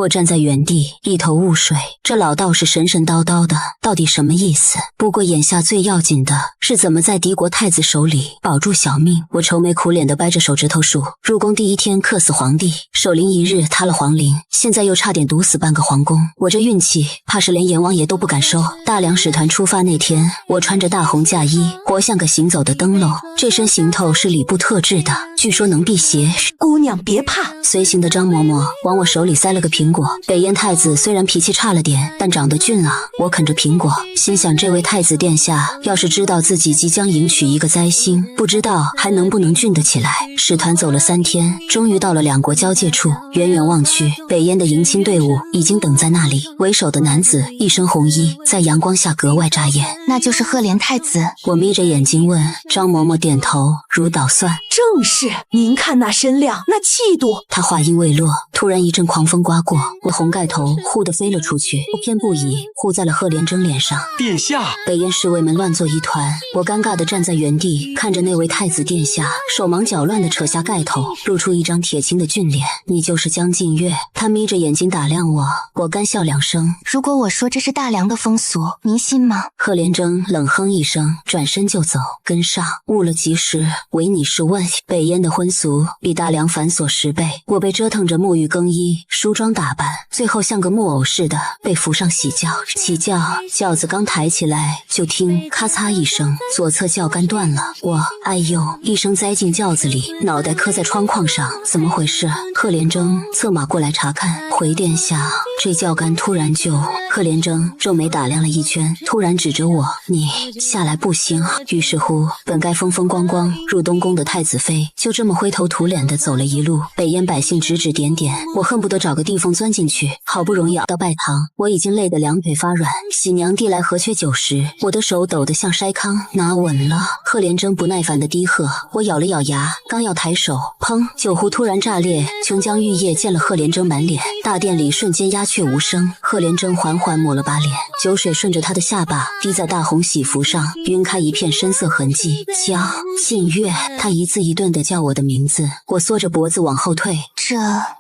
我站在原地，一头雾水，这老道士神神叨叨的，到底什么意思？不过眼下最要紧的是怎么在敌国太子手里保住小命。我愁眉苦脸地掰着手指头数，入宫第一天克死皇帝，守灵一日塌了皇陵，现在又差点毒死半个皇宫。我这运气怕是连阎王爷都不敢收。大梁使团出发那天，我穿着大红嫁衣，活像个行走的灯笼。这身行头是礼部特制的，据说能辟邪。姑娘别怕。随行的张嬷嬷往我手里塞了个苹果。北燕太子虽然脾气差了点，但长得俊朗。我啃着苹果，心想这位太子殿下要是知道自己即将迎娶一个灾星，不知道还能不能俊得起来。使团走了3天，终于到了两国交界处。远远望去，北燕的迎亲队伍已经等在那里。为首的男子一身红衣，在阳光下格外扎眼。那就是赫连太子。我眯着眼睛问，张嬷嬷点头如捣蒜。正是，您看那身量，那气度。他话音未落，突然一阵狂风刮过，我红盖头忽地飞了出去，不偏不倚护在了赫连征脸上。殿下！北燕侍卫们乱作一团，我尴尬地站在原地，看着那位太子殿下手忙脚乱地扯下盖头，露出一张铁青的俊脸。你就是江浸月？他眯着眼睛打量我，我干笑2声。如果我说这是大梁的风俗，您信吗？赫连征冷哼一声，转身就走。跟上，误了吉时，唯你是问。北燕的婚俗比大梁繁琐10倍，我被折腾着沐浴更衣、梳妆打扮，最后像个木偶似的被扶上喜轿。起轿，轿子刚抬起来，就听咔嚓一声，左侧轿杆断了。我哎呦一声栽进轿子里，脑袋磕在窗框上。怎么回事？赫连征策马过来查看。回殿下，这轿杆突然就……赫连征皱眉打量了一圈，突然指着我：“你下来不行。”于是乎，本该风风光光入东宫的太子妃，就这么灰头土脸地走了一路。北燕百姓指指点点，我恨不得找个地缝钻进去。好不容易熬到拜堂，我已经累得两腿发软。喜娘递来河缺酒时，我的手抖得像筛糠，拿稳了。赫连征不耐烦地低喝，我咬了咬牙，刚要抬手，砰！酒壶突然炸裂，琼浆玉液溅了赫连征满脸，大殿里瞬间鸦雀无声。赫连征缓缓抹了把脸，酒水顺着他的下巴滴在大红喜服上，晕开一片深色痕迹。江浸月，他一字一顿地叫我的名字，我缩着脖子往后退。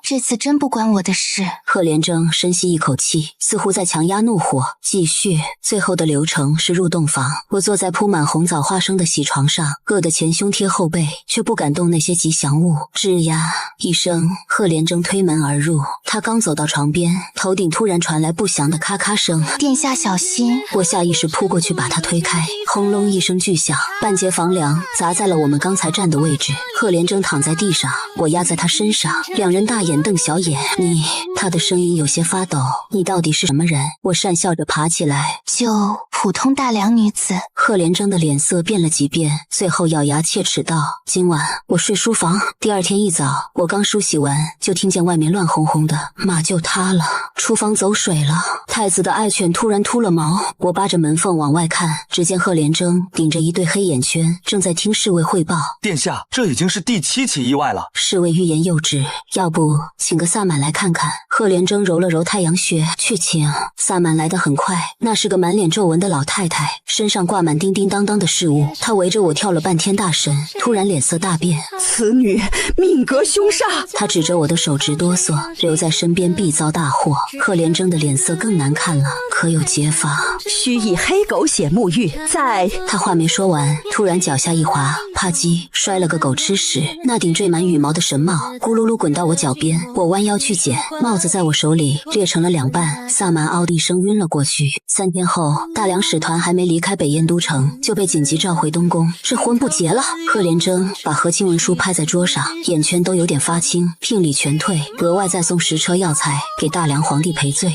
这次真不关我的事。赫连征深吸一口气，似乎在强压怒火。继续，最后的流程是入洞房。我坐在铺满红枣花生的喜床上，饿得前胸贴后背，却不敢动那些吉祥物。吱呀一声，赫连征推门而入。他刚走到床边，头顶突然传来不祥的咔咔声。殿下小心！我下意识扑过去把他推开，轰隆一声巨响，半截房梁砸在了我们刚才站的位置。赫连征躺在地上，我压在他身上，两人大眼瞪小眼。他的声音有些发抖，你到底是什么人？我讪笑着爬起来，就普通大梁女子。赫连征的脸色变了几变，最后咬牙切齿道：今晚我睡书房。第二天一早，我刚梳洗完，就听见外面乱哄哄的，马就塌了，厨房走水了，太子的爱犬突然秃了毛。我扒着门缝往外看，只见赫连征顶着一对黑眼圈，正在听侍卫汇报。殿下，这已经是第7起意外了。侍卫欲言又止，要不请个萨满来看看。赫连征揉了揉太阳穴，去请。萨满来得很快，那是个满脸皱纹的老太太，身上挂满叮叮当当的饰物。她围着我跳了半天大神，突然脸色大变。此女命格凶煞。她指着我的手直哆嗦，留在身边必遭大祸。赫连征的脸色更难看了，可有解法？须以黑狗血沐浴，再……他话没说完，突然脚下一滑，啪叽摔了个狗吃屎。那顶缀满羽毛的神帽咕噜噜滚到我脚边，我弯腰去捡，帽子在我手里裂成了2半。萨满嗷的一声晕了过去。3天后，大梁使团还没离开北燕都城，就被紧急召回东宫。这婚不结了。赫连征把和亲文书拍在桌上，眼圈都有点发青，聘礼全退，额外再送10车药材给大梁皇帝赔罪。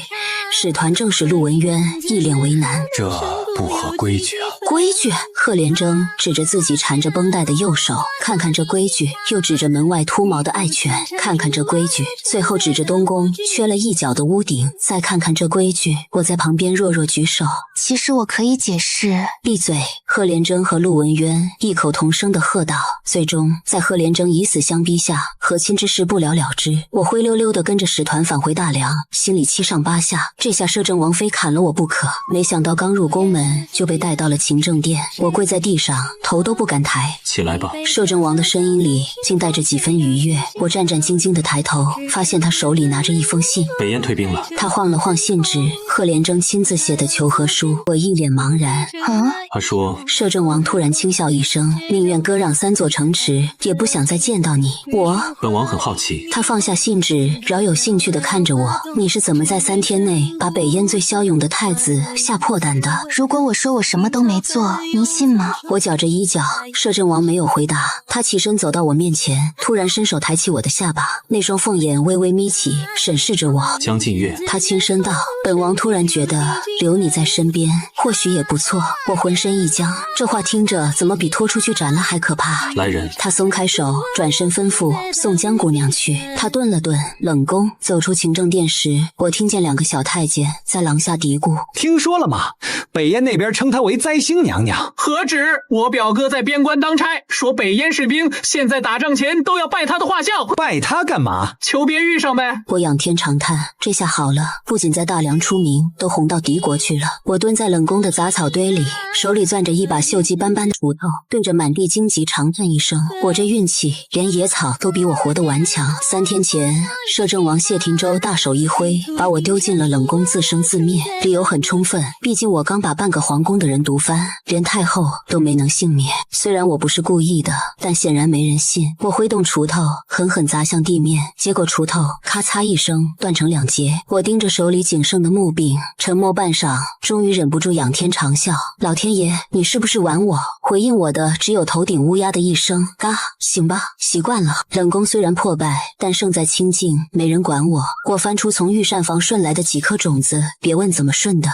使团正使陆文渊一脸为难，这不合规矩啊！规矩？赫连征指着自己缠着绷带的右手，看看这规矩，又指着门外秃毛的爱犬，看看这规矩，最后指着东宫缺了一角的屋顶，再看看这规矩。我在旁边弱弱举手，其实我可以解释。闭嘴！贺连征和陆文渊异口同声地喝道。最终在贺连征以死相逼下，和亲之事不了了之。我灰溜溜地跟着使团返回大梁，心里七上八下，这下摄政王非砍了我不可。没想到刚入宫门就被带到了勤政殿，我跪在地上，头都不敢抬。起来吧。摄政王的声音里竟带着几分愉悦。我战战兢兢地抬头，发现他手里拿着一封信。北燕退兵了。他晃了晃信纸，贺连征亲自写的求和书。我一脸茫然。他说，摄政王突然轻笑一声，宁愿割让3座城池，也不想再见到你。本王很好奇。他放下信纸，饶有兴趣地看着我。你是怎么在3天内把北燕最骁勇的太子吓破胆的？如果我说我什么都没做，您信吗？我绞着衣角。摄政王没有回答，他起身走到我面前，突然伸手抬起我的下巴，那双凤眼微微眯起，审视着我。江浸月，他轻声道。本王突然觉得留你在身边或许也不错。我浑身一僵，这话听着怎么比拖出去斩了还可怕？来人。他松开手，转身吩咐送江姑娘去。他顿了顿，冷宫走出勤政殿时，我听见2个小太监在廊下嘀咕：听说了吗？北燕那边称她为灾星娘娘。何止！我表哥在边关当差，说北燕士兵现在打仗前都要拜他的画像。拜他干嘛？求别遇上呗。我仰天长叹，这下好了，不仅在大梁出名，都红到敌国去了。我蹲在冷宫的杂草堆里，手里攥着一把锈迹斑斑的锄头，对着满地荆棘长叹一声：我这运气，连野草都比我活得顽强。3天前，摄政王谢霆州大手一挥，把我丢进了冷宫，自生自灭。理由很充分，毕竟我刚把半个皇宫的人毒翻，连太后都没能幸免。虽然我不是故意的，但显然没人信。我挥动锄头，狠狠砸向地面，结果锄头咔嚓一声断成2截。我盯着手里仅剩的木柄，沉默半晌，终于忍不住仰天长啸：老天爷，你是不是玩我？回应我的只有头顶乌鸦的一声嘎。行吧，习惯了。冷宫虽然破败，但胜在清静，没人管我。我翻出从御膳房顺来的几颗种子，别问怎么顺的，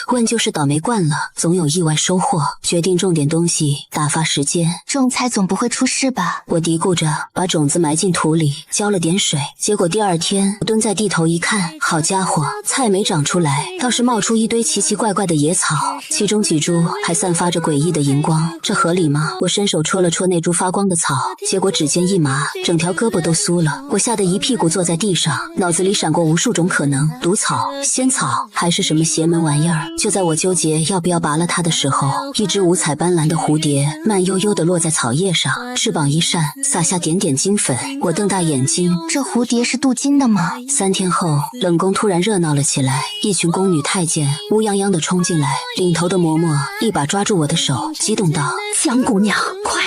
问就是倒霉惯了，总有意外收获。决定种点东西，打发时间。种菜总不会出事吧？我嘀咕着，把种子埋进土里，浇了点水。结果第2天，我蹲在地头一看，好家伙，菜没长出来，倒是冒出一堆奇奇怪怪的野草，其中几株还散发着诡异的荧光，这合理吗？我伸手戳了戳那株发光的草，结果指尖一麻，整条胳膊都酥了。我吓得一屁股坐在地上，脑子里闪过无数种可能：毒草、仙草，还是什么邪门玩意儿。就在我纠结要不要拔了它的时候，一只五彩斑斓的蝴蝶慢悠悠地落在草叶上，翅膀一扇，洒下点点金粉。我瞪大眼睛，这蝴蝶是镀金的吗？3天后，冷宫突然热闹了起来，一群宫女太监乌泱泱地冲进来，领头的嬷嬷一把抓住我的手，激动道：江姑娘，快！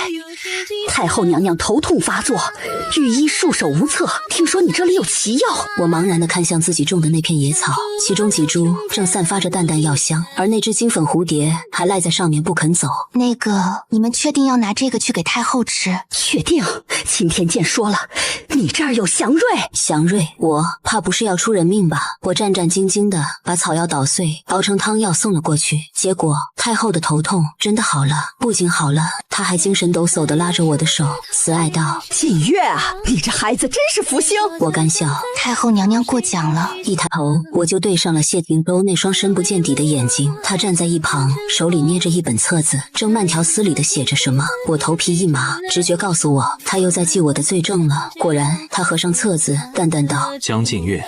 太后娘娘头痛发作，御医束手无策，听说你这里有奇药。我茫然地看向自己种的那片野草，其中几株正散发着淡淡药香，而那只金粉蝴蝶还赖在上面不肯走。那个，你们确定要拿这个去给太后吃？确定。青天剑说了，你这儿有祥瑞。祥瑞？我怕不是要出人命吧？我战战兢兢地把草药捣碎，熬成汤药送了过去。结果太后的头痛真的好了，不仅好了，她还精神抖擞地拉着我的手，慈爱道：锦月啊，你这孩子真是福星。我干笑，太后娘娘过奖了。一抬头，我就对上了谢霆州那双深不见底的眼睛。他站在一旁，手里捏着一本册子，正慢条斯理地写着什么。我头皮一麻，直觉告诉我，他又在记我的罪证了。果然，他合上册子，淡淡道：江浸月，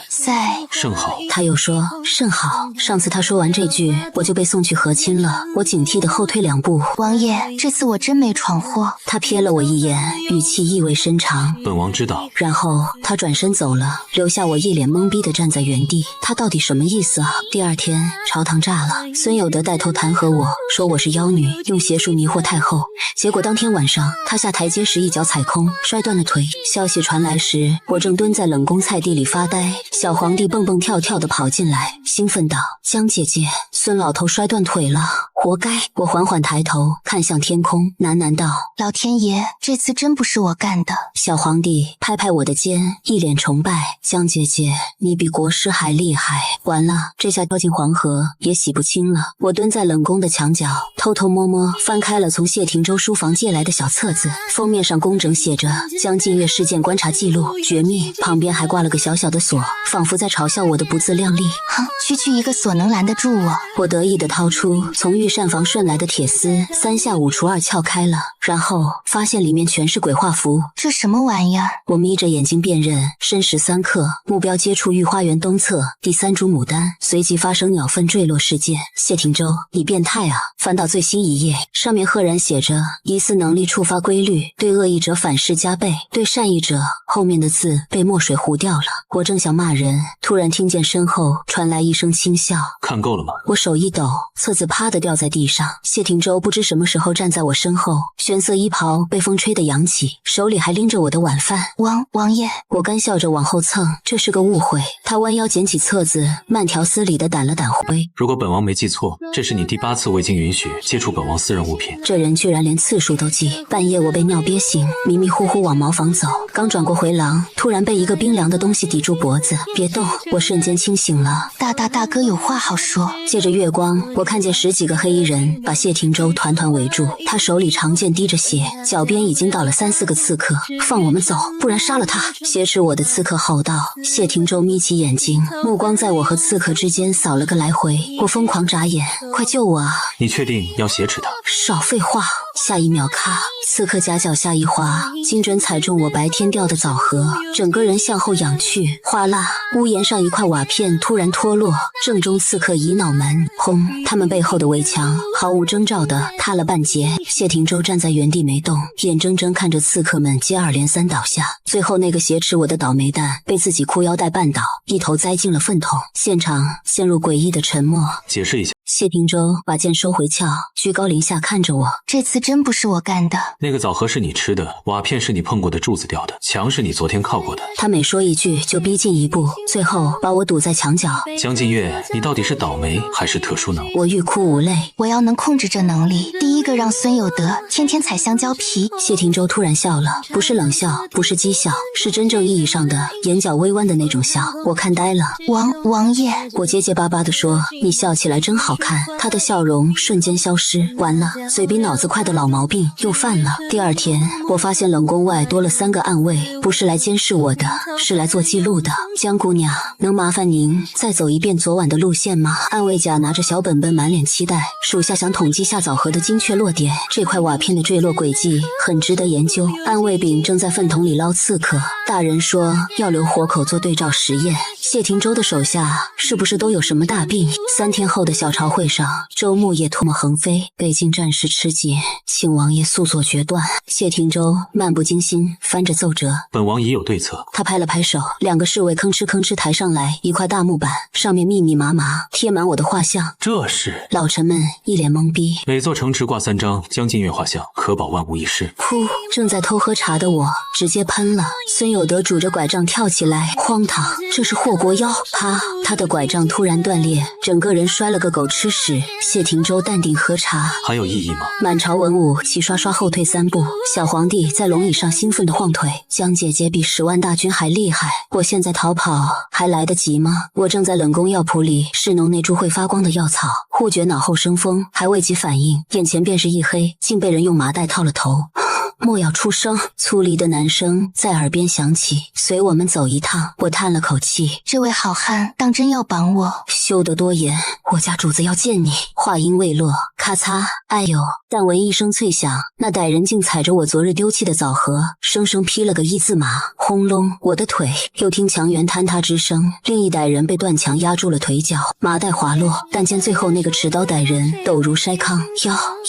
甚好。他又说：甚好。上次他说完这句，我就被送去和亲了。我警惕地后退2步。王爷，这次我真没闯祸。他瞥了我一眼，语气意味深长：本王知道。然后他转身走了，留下我一脸懵逼地站在原地。他到底什么意思啊？第2天，朝堂炸了，孙有德带头弹劾我，说我是妖女，用邪术迷惑太后。结果当天晚上，他下台阶时一脚踩空，摔断了腿。消息传来时，我正蹲在冷宫菜地里发呆，小皇帝蹦蹦跳跳地跑进来，兴奋道：江姐姐，孙老头摔断腿了，活该。我缓缓抬头看向天空，喃喃道：老天爷，这次真不是我干的。小皇帝拍拍我的肩，一脸崇拜，江姐姐，你比国师还厉害。完了，这下跳进黄河也洗不清了。我蹲在冷宫的墙角，偷偷摸摸翻开了从谢霆州书房借来的小册子，封面上工整写着江浸月事件观察记录，绝密，旁边还挂了个小小的锁，仿佛在嘲笑我的不自量力。哼，区一个锁能拦得住我？我得意地掏出从御膳房顺来的铁丝，3下5除2撬开了，然后发现里面全是鬼画符。这什么玩意儿？我眯着眼睛辨认，申时3刻，目标接触御花园东侧第3株牡丹，随即发生鸟粪坠落事件。谢霆州，你变态啊！翻到最新一页，上面赫然写着疑似能力触发规律，对恶意者反噬加倍，对善意者，后面的字被墨水糊掉了。我正想骂人，突然听见身后传来一声轻笑。看够了吗？我手一抖，册子啪地掉在地上。谢霆州不知什么时候站在我身后，玄色衣袍被风吹得扬起，手里还拎着我的晚饭。王爷，我干笑着往后蹭，这是个误会。他弯腰捡起册子，慢条斯理地掸了掸灰。如果本王没记错，这是你第8次未经允许接触本王私人物品。这人居然连次数都记。半夜我被尿憋醒，迷迷糊糊往茅房走，刚转过回廊，突然被一个冰凉的东西抵住脖子，别动！我瞬间清醒了。大哥有话好说。借着月光，我看见10几个黑衣人把谢霆州团团围住，他手里长剑滴着血，脚边已经倒了3、4个刺客。放我们走，不然杀了他！挟持我的刺客吼道。谢霆州眯起眼睛，目光在我和刺客之间扫了个来回。我疯狂眨眼，快救我啊！你确定要挟持他？少废话！下一秒，咔！刺客夹脚下一滑，精准踩中我白天钓的枣核，整个人向后仰去，哗啦！屋檐上一块瓦片突然脱落，正中刺客倚脑门。轰！他们背后的围墙毫无征兆地塌了半截。谢霆州站在原地没动，眼睁睁看着刺客们接二连三倒下，最后那个挟持我的倒霉蛋被自己裤腰带绊倒，一头栽进了粪桶。现场陷入诡异的沉默。解释一下。谢霆州把剑收回鞘，居高临下看着我。这次真不是我干的。那个枣核是你吃的，瓦片是你碰过的柱子掉的，墙是你昨天靠过的。他每说一句就逼近一步，最后把我堵在墙角。江浸月，你到底是倒霉还是特殊能力？我欲哭无泪。我要能控制这能力，第一个让孙有德天天踩香蕉皮。谢霆州突然笑了，不是冷笑，不是讥笑，是真正意义上的眼角微弯的那种笑。我看呆了。王爷，我结结巴巴地说，你笑起来真好看。他的笑容瞬间消失，完了，嘴比脑子快的老毛病又犯了。第二天，我发现冷宫外多了3个暗卫，不是来监视我的，是来做记录的。江姑娘，能麻烦您再走一遍昨晚的路线吗？暗卫甲拿着小本本，满脸期待。属下想统计下枣核的精确落点，这块瓦片的坠落轨迹很值得研究。暗卫丙正在粪桶里捞刺客，大人说要留活口做对照实验。谢霆州的手下是不是都有什么大病？3天后的小朝会上，周牧也唾沫横飞，北境战事吃紧，请王爷速作决断。谢霆州漫不经心翻着奏折，本王已有对策。他拍了拍手，2个侍卫吭哧吭哧抬上来一块大木板，上面密密麻麻贴满我的画像。这是老臣们一脸懵逼。每座城池挂3张江浸月画像，可保万无一失。噗！正在偷喝茶的我直接喷了。孙有德拄着拐杖跳起来，荒唐，这是祸国妖！啪！他的拐杖突然断裂，整个人摔了个狗吃屎。谢霆州淡定喝茶。还有异议吗？满朝文武齐刷刷后退3步。小皇帝在龙椅上兴奋地晃腿。江姐姐比10万大军还厉害，我现在逃跑还来得及吗？我正在冷宫药铺里侍弄那株会发光的药草，忽觉脑后生风，还未及反应，眼前便是一黑，竟被人用麻袋套了头。莫要出声！粗粝的男声在耳边响起。随我们走一趟。我叹了口气，这位好汉当真要绑我？休得多言，我家主子要见你。话音未落，咔嚓！哎呦！但闻一声脆响，那歹人竟踩着我昨日丢弃的枣核，生生劈了个1字马。轰隆！我的腿。又听墙垣坍塌之声，另一歹人被断墙压住了腿脚，麻袋滑落。但见最后那个持刀歹人抖如筛糠。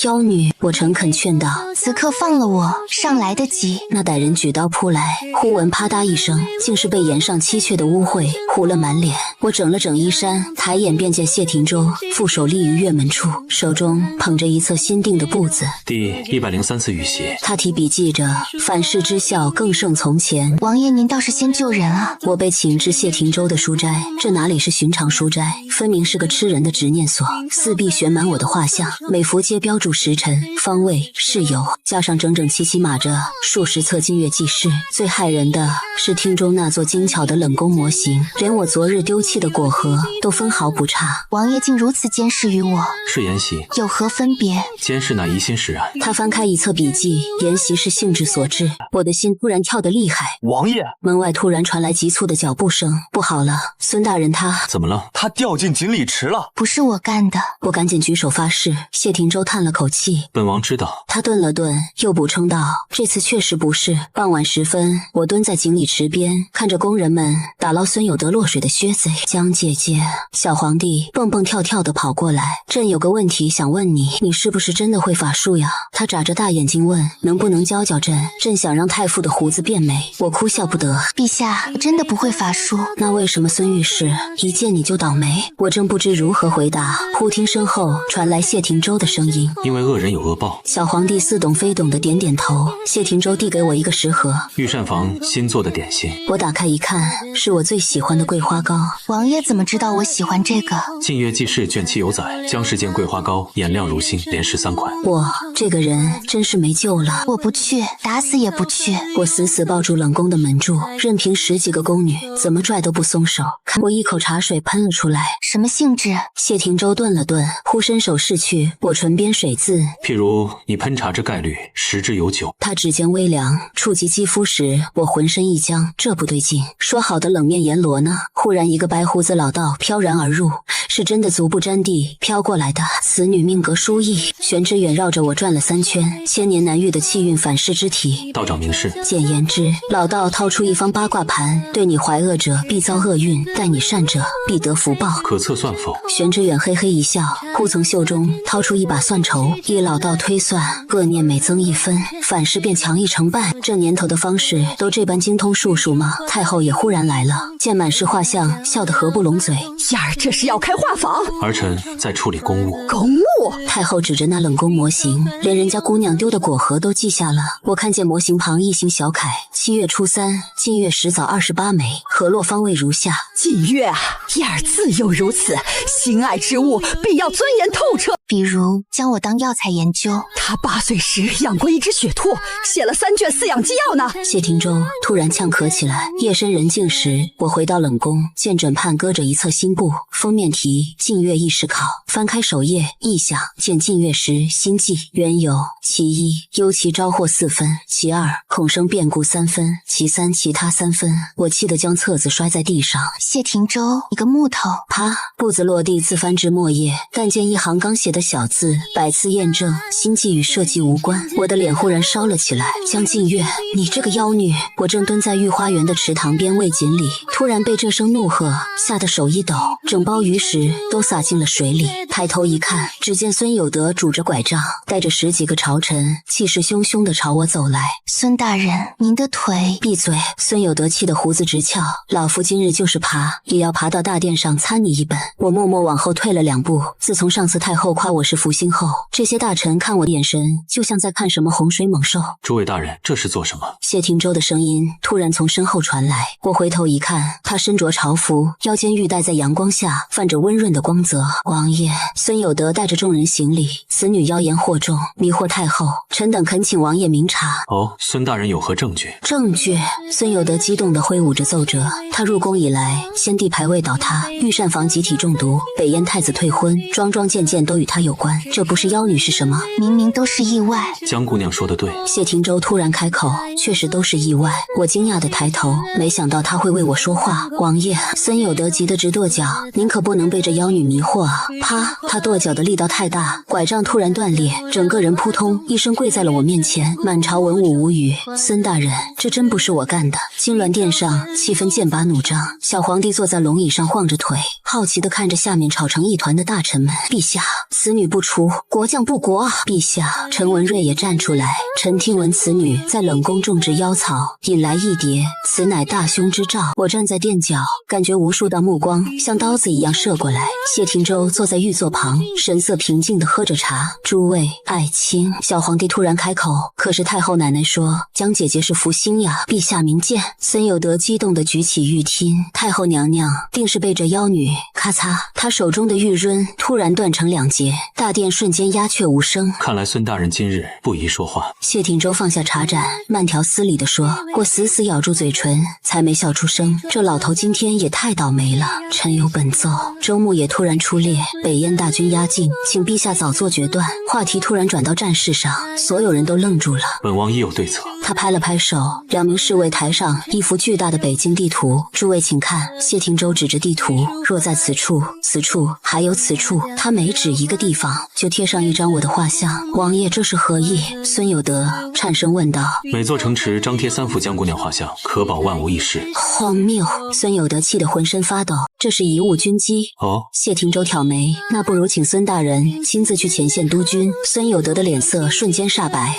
妖女！我诚恳劝道，此刻放了我，尚来得及。那歹人举刀扑来，忽闻啪嗒一声，竟是被岩上漆雀的污秽糊了满脸。我整了整衣衫，抬眼便见谢霆州负手立于院门处，手中捧着一册新订的簿子。第103次遇袭。他提笔记着，反噬之效更胜从前。王爷您倒是先救人啊！我被请至谢霆州的书斋，这哪里是寻常书斋，分明是个吃人的执念所。四壁悬满我的画像，每幅皆标注时辰、方位、事由，加上整整齐齐码着数十册净月记事。最骇人的是厅中那座精巧的冷宫模型，连我昨日丢弃的果核都分毫不差。王爷竟如此监视于我，是妍希，有何分别？监视那疑心使然。他翻开一册笔记，研习是兴致所致，我的心突然跳得厉害。王爷，门外突然传来急促的脚步声，不好了，孙大人他怎么了？他掉进锦鲤池了。不是我干的。我赶紧举手发誓。谢霆舟叹了口气，本王知道。他顿了顿，又补充道：“这次确实不是。”傍晚时分，我蹲在锦鲤池边，看着工人们打捞孙有德落水的靴子。江姐姐，小皇帝蹦蹦跳跳地跑过来：“朕有个问题想问你，你是不是真的会法术呀？”他眨着大眼睛问：“能不能教教朕？朕想让太傅的胡子变美。”我哭笑不得：“陛下，真的不会法术。”那为什么孙御史一见你就倒霉？我正不知如何回答，忽听身后传来谢霆舟的声音：“因为恶人有恶报。”小皇帝似懂非懂的点点头。谢霆舟递给我一个食盒，御膳房新做的点心。我打开一看，是我最喜欢的桂花糕。王爷怎么知道我喜欢这个？净月记事卷7有载，江氏见桂花糕眼亮如星，连13款。我这个人真是没救了。我不去，打死也不去。我死死抱住冷宫的门柱，任凭10几个宫女怎么拽都不松手。看我一口茶水喷了出来。什么性质？谢霆舟顿了顿，忽伸手拭去我唇边水渍。譬如你喷茶之概率10之有9。他指尖微凉，触及肌肤时，我浑身一僵，这不对劲。说好的冷面阎罗呢？忽然一个白胡子老道飘然而入，是真的足不沾地飘过来的。此女命格殊异，玄之远绕着我转了3圈，千年难遇的气运反噬之体。道长明示，简言之，老道掏出一方八卦盘，对你怀恶者必遭厄运，待你善者必得福报。可测算否？玄之远嘿嘿一笑，忽从袖中掏出一把算筹，依老道推算，恶念每增1分，反噬便强1成半。这年头的方士都这般精通术数吗？太后也忽然来了，见满是画像，笑得合不拢嘴。燕儿这是要开画坊？儿臣在处理公务。公务？太后指着那冷宫模型，连人家姑娘丢的果核都记下了。我看见模型旁一行小楷：7月初3，净月时早28枚，河洛方位如下。锦月啊，燕儿自幼如此，心爱之物必要钻研透彻。比如将我当药材研究。他8岁时养过一只雪兔，写了3卷饲养纪要呢。谢霆舟突然呛咳起来。夜深人静时，我回到冷宫，见枕畔搁着一册新簿，封面题净月议事考。翻开首页，意象见净月时心悸，缘由：其1，忧其招祸4分；其2，恐生变故3分；其3，其他3分。我气得将册子摔在地上。谢霆舟，你个木头！啪！步子落地，自翻至末页，但见一行刚写的小字：百次验证，心计与社稷无关。我的脸忽然烧了起来。江净月，你这个妖女！我正蹲在御花园的池塘边喂锦鲤，突然被这声怒喝吓得手一抖，整包鱼食都洒进了水里。抬头一看，只见孙有德拄着拐杖，带着10几个朝臣，气势汹汹地朝我走来。孙大人，您的腿……闭嘴！孙有德气得胡子直翘。老夫今日就是爬，也要爬到大殿上参你一本。我默默往后退了2步。自从上次太后夸我是福星后，这些大臣看我的眼神就像在看什么洪水猛兽。诸位大人，这是做什么？谢霆舟的声音突然从身后传来。我回头一看，他身着朝服，腰间玉带在阳光下泛着温润的光泽。王爷，孙有德带着众人行礼。此女妖言惑众，迷惑太后，臣等恳请王爷明察。哦，孙大人有何证据？证据？孙有德激动地挥舞着奏折。他入宫以来，先帝牌位倒塌，御膳房集体中毒，北燕太子退婚，桩桩件件都与他有关。这不是妖女是什么？明明都是意外。江姑娘说得对。谢霆舟突然开口，确实都是意外。我惊讶地抬头，没想到他会为我说话。王爷，孙有德急得直跺脚，您可不能被这妖女迷惑啊！啪！他跺脚的力道太大，拐杖突然断裂，整个人扑通一声跪在了我面前。满朝文武无语。孙大人，这真不是我干的。金銮殿上气氛剑拔弩张，小皇帝坐在龙椅上晃着腿，好奇地看着下面吵成一团的大臣们。陛下，此女不除，国将不国啊！陛下，陈文瑞也站出来。臣听闻此女在冷宫种植妖草，引来一蝶，此乃大凶之兆。我站在殿角，感觉无数道目光像刀子一样射过来。谢霆舟坐在御玉座旁，神色平静地喝着茶。诸位爱卿，小皇帝突然开口，可是太后奶奶说江姐姐是福星呀，陛下明鉴。孙有德激动地举起玉听，太后娘娘定是被这妖女……咔嚓，他手中的玉闰突然断成两截，大殿瞬间鸦雀无声。看来孙大人今日不宜说话。谢廷周放下茶盏，慢条斯理地说：“我死死咬住嘴唇，才没笑出声。这老头今天也太倒霉了。臣有本奏。”周牧野突然出列，北燕大军压境，请陛下早做决断。话题突然转到战事上，所有人都愣住了。本王已有对策。他拍了拍手，两名侍卫抬上一幅巨大的北京地图，诸位请看。谢廷周指着地图，若在此处、此处，还有此处，他每指一个地方，就贴上一张我的画像。王爷这是何意？孙有德颤声问道。每座城池张贴3幅江姑娘画像，可保万无一失。荒谬！孙有德气得浑身发抖，这是贻误军机。哦，谢廷周挑眉，那不如请孙大人亲自去前线督军。孙有德的脸色瞬间煞白，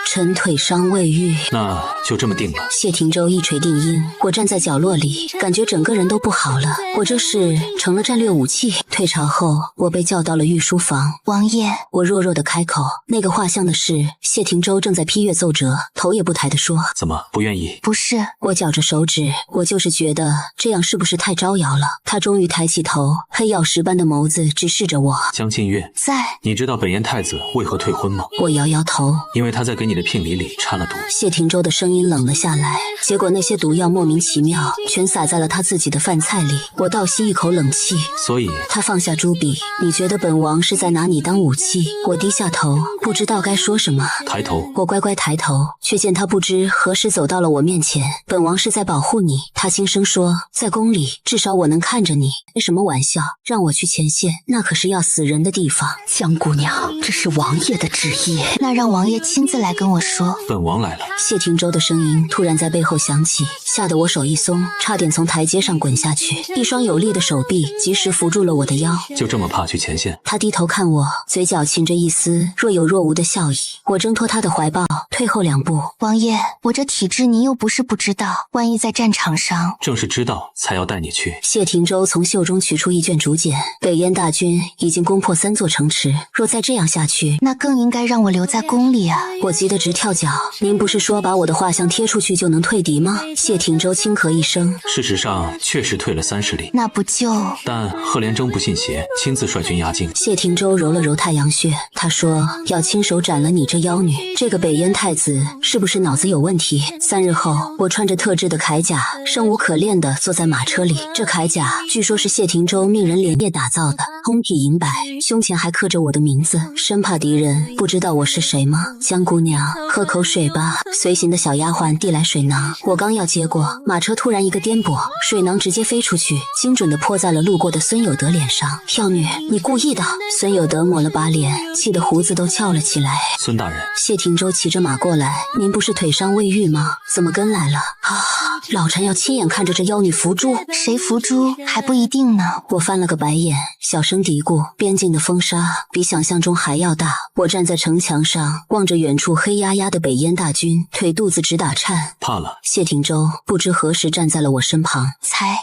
臣腿伤未愈。那就这么定了。谢廷周一锤定音，我站在角落里，感觉整个人都不好了。我这是成了战略武器。退朝后，我被叫到了御书房。王爷，我弱弱的开口，那个画像的事，谢廷周正在批阅奏折，头也不抬地说：“怎么不愿意？”不是，我绞着手指，我就是觉得这样是不是太招摇了？他终于抬起头，黑曜石般的眸子直视着我。江浸月，在。你知道本燕太子为何退婚吗？我摇摇头，因为他在给你的聘礼里掺了毒。谢廷周的声音冷了下来，结果那些毒药莫名其妙全洒在了他自己的饭菜里。我倒吸一口冷气。所以他放下朱笔，你觉得本王是在拿你当武器？我低下头，不知道该说什么。抬头，我乖乖抬头，却见他不知何时走到了我面前。本王是在保护你，他轻声说，在宫里至少我能看着你。开什么玩笑？让我去前线，那可是要死人的地方。江姑娘，这是王爷的旨意。那让王爷亲自来跟我说。本王来了。谢廷周的声音突然在背后响起，吓得我手一松，差点从台阶上滚下去。一双有力的手臂及时扶住了我的腰。就这么怕去前线？他低头看我，嘴角噙着一丝若有若无的笑意。我挣脱他的怀抱，退后2步。王爷，我这体质您又不是不知道，万一在战场上……正是知道才要带你去。谢廷周从袖中取出一卷竹简，北燕大军已经攻破3座城池，若再这样下去，那更应该让我留在宫里啊！我急得直跳脚。您不是说把我的画像贴出去就能退敌吗？谢廷周轻咳一声，事实上确实退了30里，那不就……但贺连征不信邪，亲自率军压境。谢廷周揉了揉太阳穴，他说要亲手斩了你这妖女。这个北燕太子是不是脑子有问题？3日后，我穿着特制的铠甲，生无可恋地坐在马车里。这铠甲据说是谢廷周命人连夜打造的，通体银白，胸前还刻着我的名字，生怕敌人不知道我是谁吗？江姑娘，喝口水吧。随行的小丫鬟递来水囊，我刚要接过，马车突然一个颠簸，水囊直接飞出去，精准地泼在了路过的孙有德脸上。妖女，你故意的！孙有德抹了把脸，气得胡子都翘了起来。孙大人，谢廷周骑着马过来，您不是腿伤未愈吗？怎么跟来了？啊！老臣要亲眼看着这妖女伏诛。谁伏诛还不一定呢。我翻了个白眼，小声嘀咕：边境的风沙比想象中还要大。我站在城墙上，望着远处黑压压的北燕大军，腿肚子直打颤。怕了。谢廷周不知何时站在了我身旁。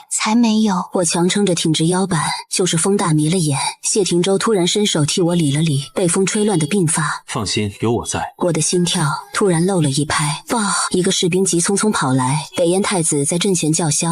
才没有。我强撑着挺直腰板，就是风大迷了眼。谢廷周突然伸手替我理了理被风吹乱的鬓发。放心，有我在。我的心跳突然漏了一拍。报！一个士兵急匆匆跑来，北燕太子在阵前叫嚣，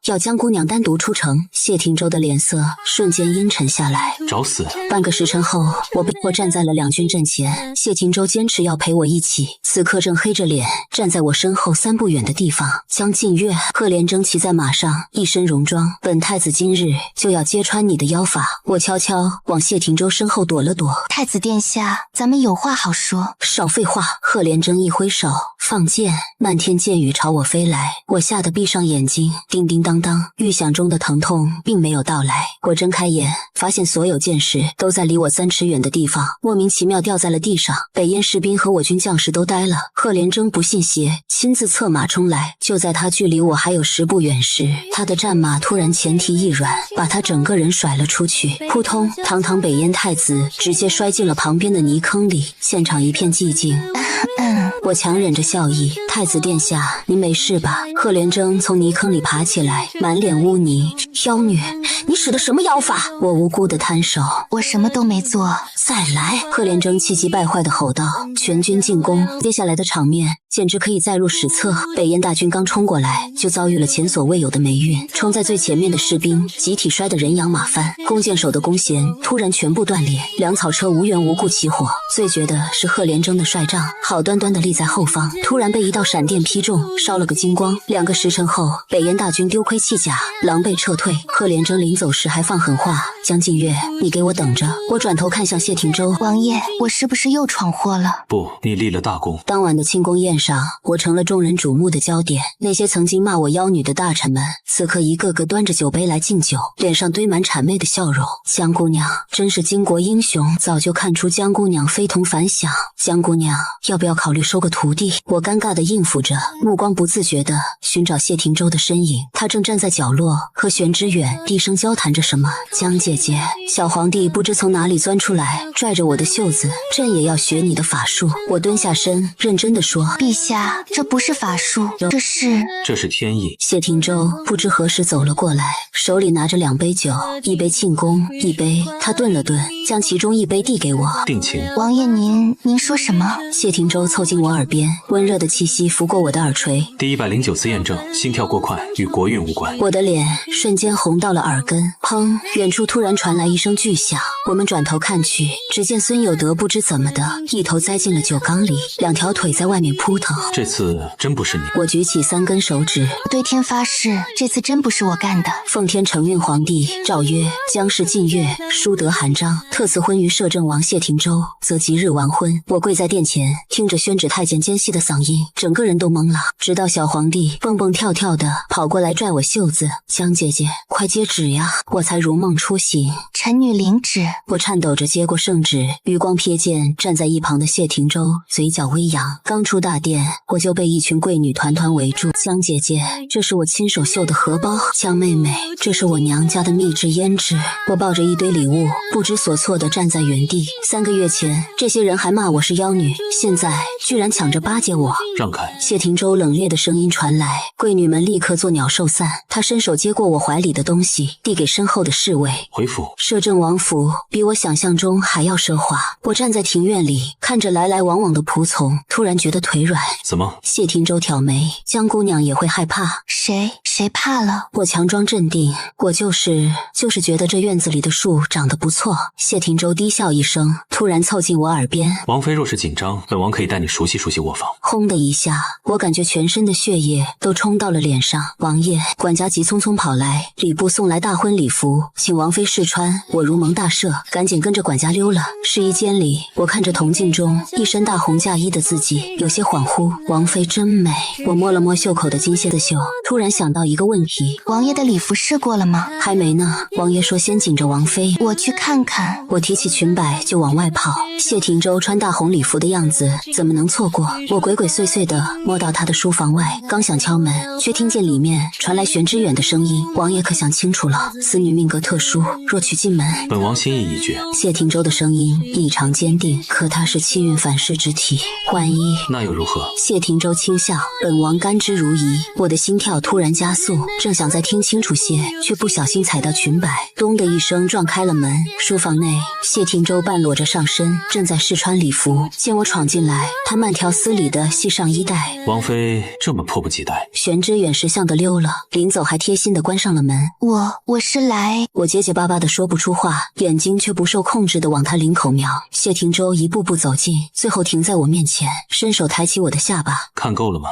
要江姑娘单独出城。谢廷周的脸色瞬间阴沉下来。找死！半个时辰后，我被迫站在了两军阵前。谢廷周坚持要陪我一起，此刻正黑着脸站在我身后3步远的地方。江浸月，贺连征骑在马上，一身戎装。本太子今日就要揭穿你的妖法。我悄悄往谢廷周身后躲了躲。太子殿下，咱们有话好说。少废话！贺连征一挥手，放箭，漫天箭雨朝我飞来。我吓得闭上眼睛，叮叮当当，预想中的疼痛并没有到来。我睁开眼，发现所有箭矢都在离我3尺远的地方，莫名其妙掉在了地上。北燕士兵和我军将士都呆了。贺连征不信邪，亲自策马冲来。就在他距离我还有10步远时，他的战马突然前蹄一软，把他整个人甩了出去。扑通！堂堂北燕太子直接摔进了旁边的泥坑里，现场一片寂静。我强忍着笑意，太子殿下，您没事吧？贺连征从泥坑里爬起来，满脸污泥。妖女，你使的什么妖法？我无辜的摊手，我什么都没做。再来！贺连征气急败坏的吼道。全军进攻，接下来的场面简直可以载入史册。北燕大军刚冲过来，就遭遇了前所未有的霉运。冲在最前面的士兵集体摔得人仰马翻，弓箭手的弓弦突然全部断裂，粮草车无缘无故起火。最绝的是贺连征的帅帐，好端端的立在后方，突然被一道闪电劈中，烧了个精光。2个时辰后，北燕大军丢盔弃甲，狼狈撤退。贺连征临走时还放狠话：江静月，你给我等着！我转头看向谢霆舟，王爷，我是不是又闯祸了？不，你立了大功。当晚的庆功宴上，我成了众人瞩目的焦点。那些曾经骂我妖女的大臣们，此刻一个个端着酒杯来敬酒，脸上堆满谄媚的笑容。江姑娘真是巾帼英雄，早就看出江姑娘非同凡响。江姑娘要不要考虑收个徒弟？我尴尬地应付着，目光不自觉地寻找谢霆舟的身影。他正站在角落和玄之远低声交谈着什么。江姐姐，小皇帝不知从哪里钻出来，拽着我的袖子，朕也要学你的法术。我蹲下身，认真地说：陛下，这不是法术，这是天意。谢霆舟不知何时走了过来，手里拿着2杯酒，一杯庆功，一杯。他顿了顿，将其中一杯递给我。定情。王爷您说什么？谢霆舟凑近我耳边，温热的气息拂过我的耳垂。第109次验证，心跳过快与国运无关。我的脸瞬间红到了耳根。砰！远处突然传来一声巨响，我们转头看去，只见孙有德不知怎么的一头栽进了酒缸里，2条腿在外面扑腾。这次真不是你。我举起3根手指，对天发誓，这次真不是我干的。奉天承运皇帝诏曰：姜氏近月，书得函章，特赐婚于摄政王谢霆舟，则即日完婚。我跪在殿前，听着宣旨太监尖细的嗓音，整个人都懵了。直到小皇帝蹦蹦跳跳的跑过来拽我袖子：江姐姐，快接旨呀！我才如梦初醒。臣女领旨。我颤抖着接过圣旨，余光瞥见站在一旁的谢霆舟，嘴角微扬。刚出大殿，我就被一群贵女团团围住。江姐姐，这是我亲手绣的荷包。江妹妹，这是我娘家的秘制胭脂。我抱着一堆礼物，不知所措地站在原地。3个月前，这些人还骂我是妖女，现在居然抢着巴结我。让开！谢霆舟冷冽的声音传来，贵女们立刻作鸟兽散。他伸手接过我怀里的东西，递给身后的侍卫。回府。摄政王府比我想象中还要奢华。我站在庭院里，看着来来往往的仆从，突然觉得腿软。怎么？谢霆舟挑眉，江姑娘也会害怕？谁怕了？我强装镇定，我就是觉得这院子里的树长得不错。谢霆舟低笑一声，突然凑近我耳边：王妃若是紧张，本王可以带你熟悉熟悉卧房。轰的一下，我感觉全身的血液都冲到了脸上。王爷，管家急匆匆跑来，礼部送来大婚礼服，请王妃试穿。我如蒙大赦，赶紧跟着管家溜了。试衣间里，我看着铜镜中一身大红嫁衣的自己，有些恍惚。王妃真美。我摸了摸袖口的金线的袖，突然想到一个问题：王爷的礼服试过了吗？还没呢。王爷说先紧着王妃，我去看看。我提起裙摆就往外跑。谢霆舟穿大红礼服的样子怎么能错过？我鬼鬼祟祟地摸到他的书房外，刚想敲门，却听见里面传来玄之远的声音：王爷可想清楚了，此女命格特殊，若娶进门，本王心意已决。谢霆舟的声音异常坚定，可他是气运反噬之体，万一……那又如何？谢霆舟轻笑，本王甘之如饴。我的心跳突然加速，正想再听清楚些，却不小心踩到裙摆，咚的一声撞开了门。书房内，谢霆舟半裸着上身，正在试穿礼服。见我闯进来，他慢条斯理地系上衣带。王妃这么迫不及待？玄之远识相地溜了，临走还贴心地关上了门。我是来……我结结巴巴地说不出话，眼睛却不受控制地往他领口瞄。谢霆舟一步步走近，最后停在我面前，伸手抬起我的下巴。看够了吗？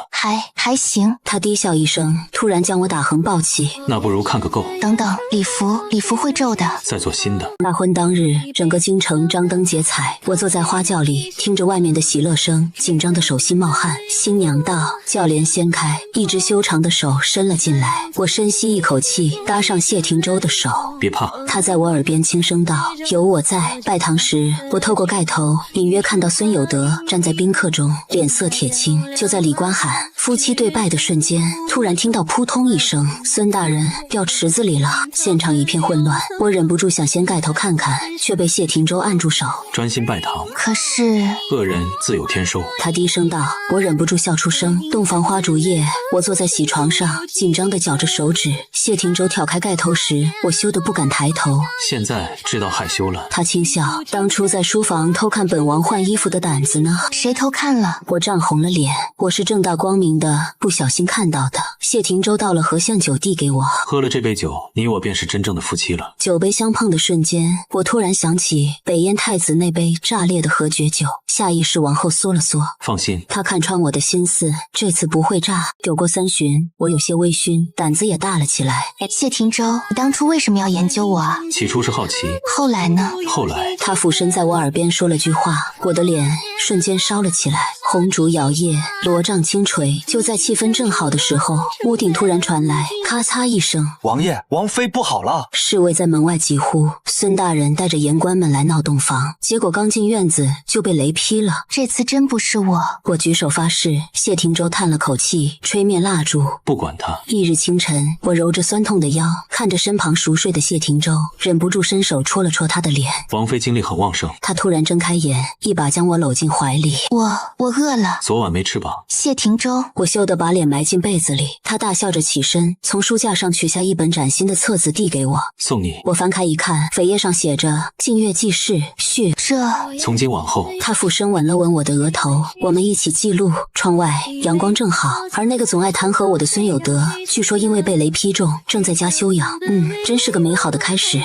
还行。他低笑一声，突然将我打横抱起。那不如看个够。等等，礼服会皱的。再做新的。大婚当日，整个京城张灯结彩，我坐在花轿里，听着外面的喜乐声，紧张的手心冒汗。新娘到，轿帘掀开，一只修长的手伸了进来，我深吸一口气，搭上谢霆舟的手。别怕。他在我耳耳边轻声道：“有我在。”拜堂时，我透过盖头隐约看到孙有德站在宾客中，脸色铁青。就在李官喊夫妻对拜的瞬间，突然听到扑通一声，孙大人掉池子里了。现场一片混乱，我忍不住想掀盖头看看，却被谢霆舟按住手。专心拜堂，可是恶人自有天收。他低声道。我忍不住笑出声。洞房花烛夜，我坐在喜床上，紧张地绞着手指。谢霆舟挑开盖头时，我羞得不敢抬头。现在知道害羞了。他轻笑，当初在书房偷看本王换衣服的胆子呢？谁偷看了？我涨红了脸，我是正大光明的，不小心看到的。谢霆舟倒了合象酒递给我，喝了这杯酒，你我便是真正的夫妻了。酒杯相碰的瞬间，我突然想起北燕太子那杯炸裂的和绝酒，下意识往后缩了缩。放心，他看穿我的心思，这次不会炸。酒过3巡，我有些微醺，胆子也大了起来。谢霆舟，你当初为什么要研究我啊？起初是好奇，后来呢？后来他俯身在我耳边说了句话，我的脸瞬间烧了起来。红烛摇曳，罗帐轻垂。就在气氛正好的时候，屋顶突然传来咔嚓一声，王爷，王妃不好了！侍卫在门外疾呼，孙大人带着言官们来闹洞房，结果刚进院子就被雷劈了。这次真不是我。我举手发誓。谢霆舟叹了口气，吹灭蜡烛。不管他。翌日清晨，我揉着酸痛的腰，看着身旁熟睡的谢霆舟，忍不住伸手戳了戳他的脸。王妃精力很旺盛。他突然睁开眼，一把将我搂进怀里。我饿了。昨晚没吃饱。谢霆舟，我羞得把脸埋进被子里。他大笑着起身，从书架上取下一本崭新的册子递给我。送你。我翻开一看，扉页上写着晋乐记事序。从今往后。他俯身吻了吻我的额头，我们一起记录。窗外阳光正好，而那个总爱弹劾我的孙有德，据说因为被雷劈中，正在家休养。真是个美好的开始。